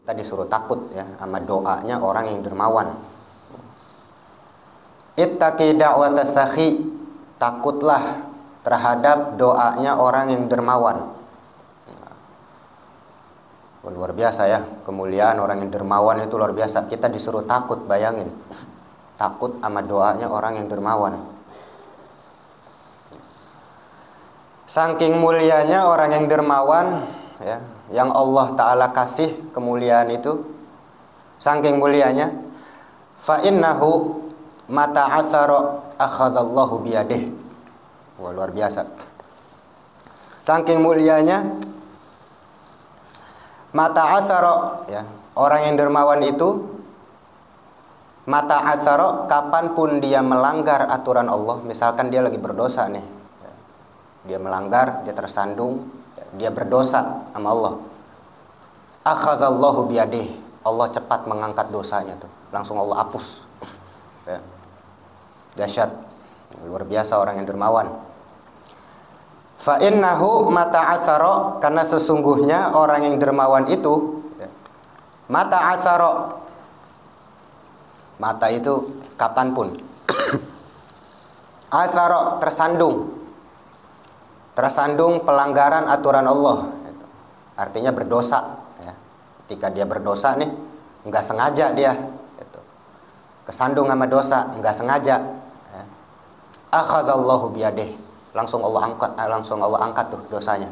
Kita disuruh takut ya sama doanya orang yang dermawan. Ittaqi da'watas sakhi, takutlah terhadap doanya orang yang dermawan. Luar biasa ya, kemuliaan orang yang dermawan itu luar biasa. Kita disuruh takut, bayangin. Takut sama doanya orang yang dermawan. Saking mulianya orang yang dermawan ya, yang Allah Ta'ala kasih kemuliaan itu, saking mulianya, fa innahu mata athara akhadallahu biyadih. Wah, luar biasa. Saking mulianya, mata athara ya, orang yang dermawan itu mata athara, kapanpun dia melanggar aturan Allah, misalkan dia lagi berdosa nih, dia melanggar, dia tersandung, dia berdosa sama Allah, akhadallahu biyadih, Allah cepat mengangkat dosanya tuh, langsung Allah hapus ya. Dahsyat, luar biasa orang yang dermawan. Fa innahu mata'athara, karena sesungguhnya orang yang dermawan itu ya, mata'athara, mata itu kapanpun, athara, tersandung pelanggaran aturan Allah, artinya berdosa ya. Ketika dia berdosa nih, nggak sengaja dia kesandung sama dosa, nggak sengaja ya. Akhadallahu biyadih, langsung Allah angkat tuh dosanya.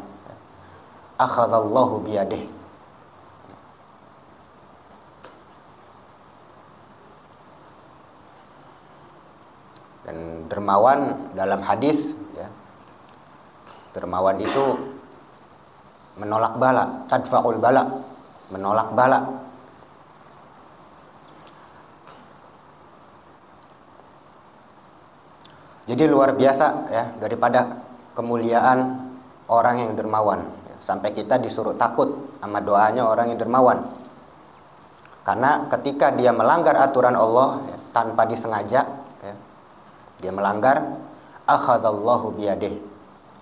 Akhadallahu biyadih. Dan dermawan dalam hadis ya, dermawan itu menolak bala, tadfa'ul bala, menolak bala. Jadi luar biasa ya, daripada kemuliaan orang yang dermawan ya, sampai kita disuruh takut sama doanya orang yang dermawan. Karena ketika dia melanggar aturan Allah ya, tanpa disengaja ya, dia melanggar, akhadallahu biyadih,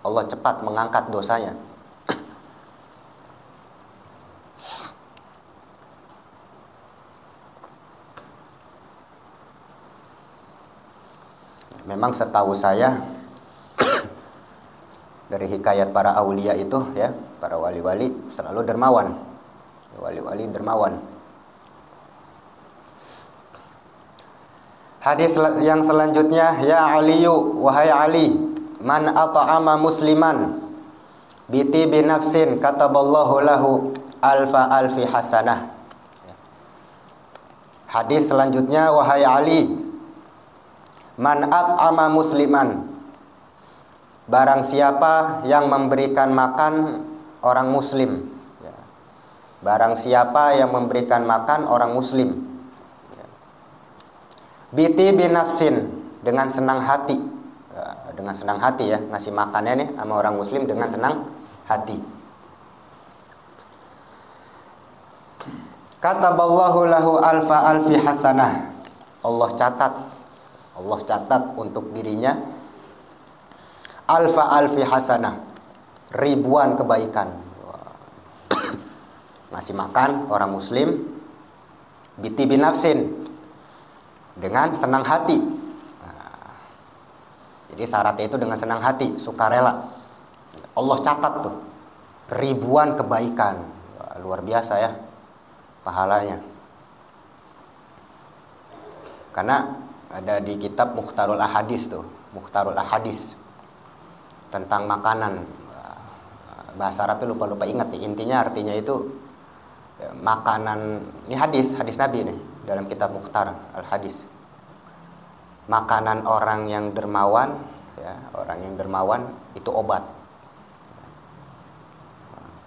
Allah cepat mengangkat dosanya. Memang setahu saya dari hikayat para aulia itu ya, para wali-wali selalu dermawan. Wali-wali dermawan. Hadis yang selanjutnya, ya Aliyu, wahai Ali, man at'ama musliman biti binafsin kataballahu lahu alfa alfi hasanah. Hadis selanjutnya, wahai Ali, man at'ama musliman, barang siapa yang memberikan makan orang muslim ya. Barang siapa yang memberikan makan orang muslim ya. Biti binafsin, dengan senang hati ya, dengan senang hati ya, ngasih makannya nih sama orang muslim dengan senang hati. Kataballahu lahu alfa alfi hasanah, Allah catat untuk dirinya alfa alfi hasanah, ribuan kebaikan. Ngasih makan orang muslim biti binafsin, dengan senang hati. Jadi syaratnya itu dengan senang hati, sukarela. Allah catat tuh ribuan kebaikan. Luar biasa ya pahalanya. Karena ada di kitab Mukhtarul Ahadis tuh, Mukhtarul Ahadis tentang makanan. Bahasa Arabnya lupa ingat nih. Intinya artinya itu ya, makanan, ini hadis Nabi nih dalam kitab Mukhtar Al-Hadis. Makanan orang yang dermawan ya, orang yang dermawan itu obat.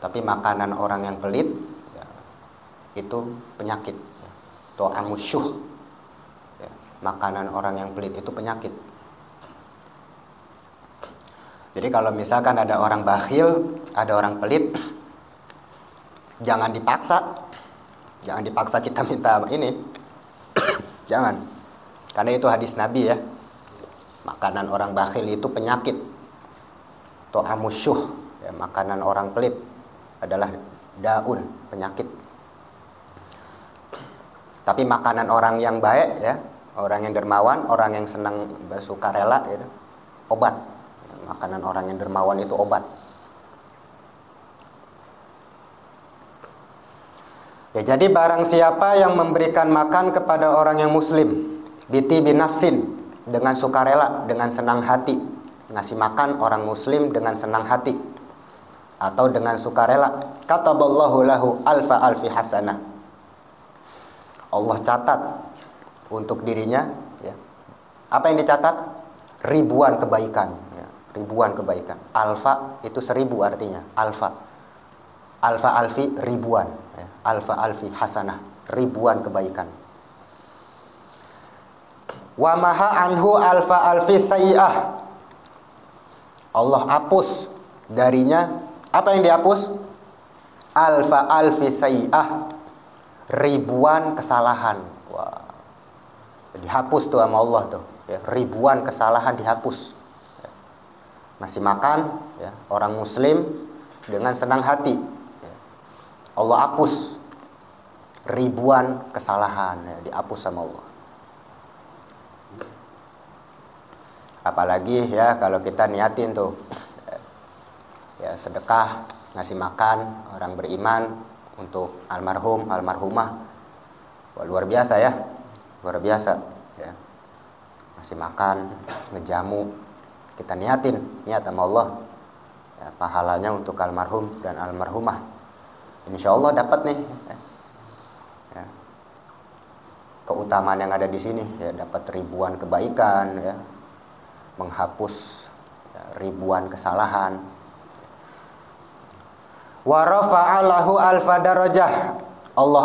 Tapi makanan orang yang pelit ya, itu penyakit. To'amusyuh ya, makanan orang yang pelit itu penyakit. Jadi kalau misalkan ada orang bakhil, ada orang pelit, jangan dipaksa kita minta ini. Jangan. Karena itu hadis Nabi ya. Makanan orang bakhil itu penyakit. To'amusyuh ya, makanan orang pelit adalah daun, penyakit. Tapi makanan orang yang baik ya, orang yang dermawan, orang yang senang bersukarela itu obat. Makanan orang yang dermawan itu obat. Ya, jadi barang siapa yang memberikan makan kepada orang yang muslim biti binafsin, dengan sukarela, dengan senang hati, ngasih makan orang muslim dengan senang hati atau dengan sukarela, kataballahu lahu alfa alfi hasanah, Allah catat untuk dirinya ya. Apa yang dicatat? Ribuan kebaikan ya. Ribuan kebaikan. Alfa itu 1000 artinya. Alfa alfi ribuan ya. Alfa alfi hasanah, ribuan kebaikan. Wa maha anhu alfa alfi sayyi'ah, Allah hapus darinya apa yang dihapus? Alfa alfi sayyi'ah, ribuan kesalahan. Wah. Dihapus tuh sama Allah tuh ya, ribuan kesalahan dihapus ya. Ngasih makan ya, orang muslim dengan senang hati ya. Allah hapus ribuan kesalahan ya, dihapus sama Allah. Apalagi ya kalau kita niatin tuh ya, sedekah, ngasih makan orang beriman untuk almarhum, almarhumah. Wah, luar biasa ya, luar biasa ya. Ngasih makan, ngejamu, kita niatin, niat sama Allah ya, pahalanya untuk almarhum dan almarhumah. Insya Allah dapat nih ya. Keutamaan yang ada di sini ya, dapat ribuan kebaikan ya, menghapus ya, ribuan kesalahan. Wa rafa'alahu alfa darajah, Allah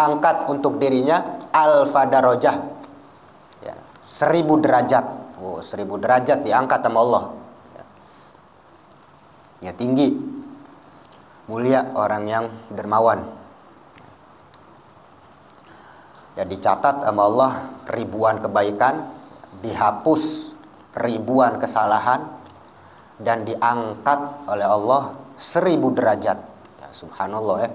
angkat untuk dirinya alfa darajah ya, 1000 derajat. Oh, 1000 derajat diangkat sama Allah ya. Ya, tinggi, mulia orang yang dermawan ya, dicatat sama Allah ribuan kebaikan, dihapus ribuan kesalahan, dan diangkat oleh Allah 1000 derajat ya, subhanallah ya.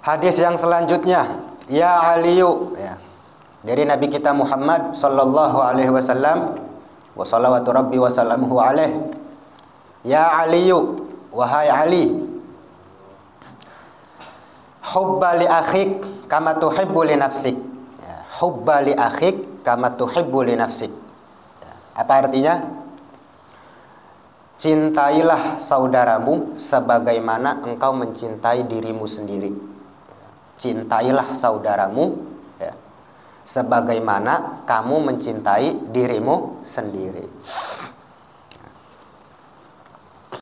Hadis yang selanjutnya, ya Aliyu ya, dari Nabi kita Muhammad sallallahu alaihi wasallam, wa salawatu rabbi wa salamuhu alaihi. Ya Aliyu, wahai Ali, hubba li akhik kama tuhibbu li nafsik ya, hubba li akhik kama tuhibbu li nafsik ya, apa artinya? Cintailah saudaramu sebagaimana engkau mencintai dirimu sendiri. Cintailah saudaramu ya, sebagaimana kamu mencintai dirimu sendiri.